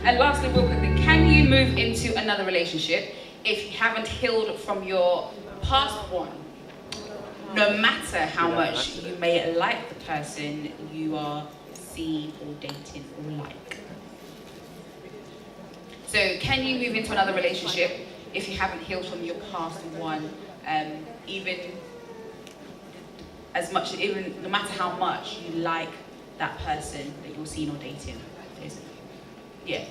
And lastly, real quickly, can you move into another relationship if you haven't healed from your past one? No matter how much you may like the person you are seeing or dating or like. So can you move into another relationship if you haven't healed from your past one, even no matter how much you like that person that you're seeing or dating? Yeah.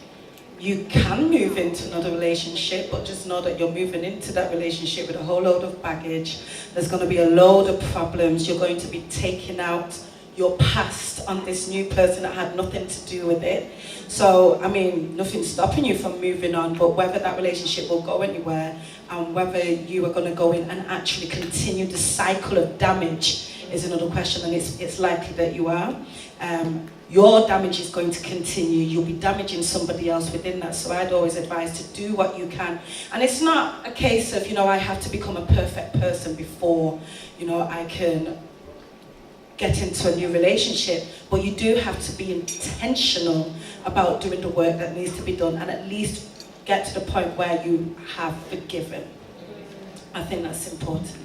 You can move into another relationship, but just know that you're moving into that relationship with a whole load of baggage. There's going to be a load of problems. You're going to be taking out your past on this new person that had nothing to do with it. So, I mean, nothing's stopping you from moving on, but whether that relationship will go anywhere and whether you are going to go in and actually continue the cycle of damage is another question, and it's likely that you are. Your damage is going to continue. You'll be damaging somebody else within that. So I'd always advise to do what you can. And it's not a case of, I have to become a perfect person before, I can get into a new relationship. But you do have to be intentional about doing the work that needs to be done and at least get to the point where you have forgiven. I think that's important.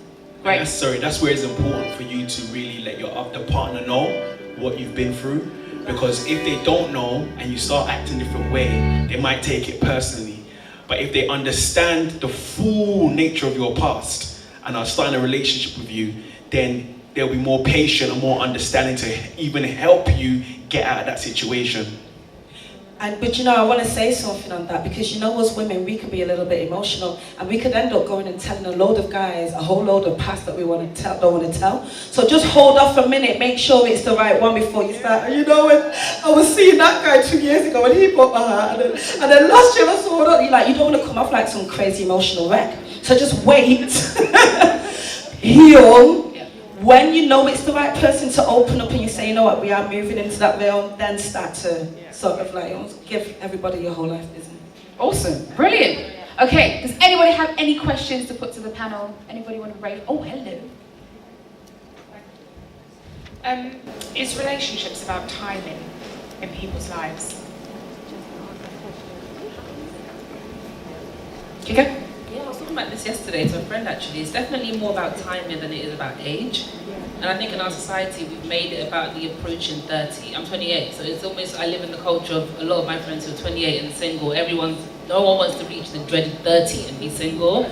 Right. That's where it's important for you to really let your other partner know what you've been through. Because if they don't know and you start acting a different way, they might take it personally. But if they understand the full nature of your past and are starting a relationship with you, then they'll be more patient and more understanding to even help you get out of that situation. But I want to say something on that, because us women, we can be a little bit emotional, and we could end up going and telling a load of guys a whole load of past that we don't want to tell. So just hold off a minute, make sure it's the right one before you start. And when I was seeing that guy 2 years ago, and he broke my heart, and then last year I saw it, you don't want to come off like some crazy emotional wreck. So just wait, heal. When you know it's the right person to open up and you say, what, we are moving into that realm, then start to sort of give everybody your whole life business. Awesome, brilliant. Okay, does anybody have any questions to put to the panel? Anybody want to raise? Oh, hello. Is relationships about timing in people's lives? Okay. Yeah, I was talking about this yesterday to a friend actually. It's definitely more about timing than it is about age. And I think in our society we've made it about the approaching 30. I'm 28, so it's almost, I live in the culture of a lot of my friends who are 28 and single. No one wants to reach the dreaded 30 and be single.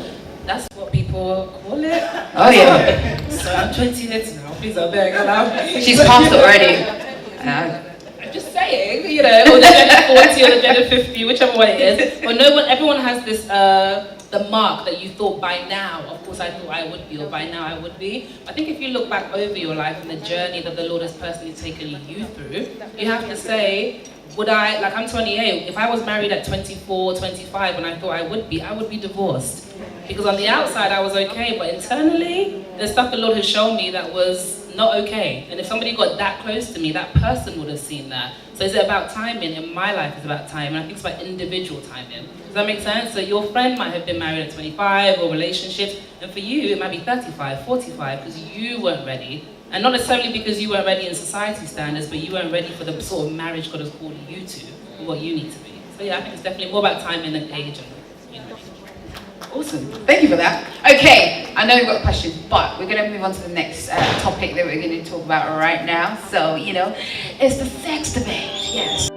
That's what people call it. Oh yeah. So I'm 28 now, please I beg. She's past it already. I'm just saying, or the gender 40 or the gender 50, whichever one it is. But everyone has this, the mark that you thought by now, of course I thought I would be, or by now I would be. I think if you look back over your life and the journey that the Lord has personally taken you through, you have to say, I'm 28, if I was married at 24, 25 and I thought I would be divorced. Because on the outside I was okay, but internally, there's stuff the Lord has shown me that was not okay. And if somebody got that close to me, that person would have seen that. So is it about timing? In my life, it's about timing. I think it's about individual timing. Does that make sense? So your friend might have been married at 25 or relationships, and for you, it might be 35, 45, because you weren't ready. And not necessarily because you weren't ready in society standards, but you weren't ready for the sort of marriage God has called you to, and what you need to be. So yeah, I think it's definitely more about timing than age. Awesome, thank you for that. Okay, I know we've got questions, but we're going to move on to the next topic that we're going to talk about right now. So, it's the sex debate, yes.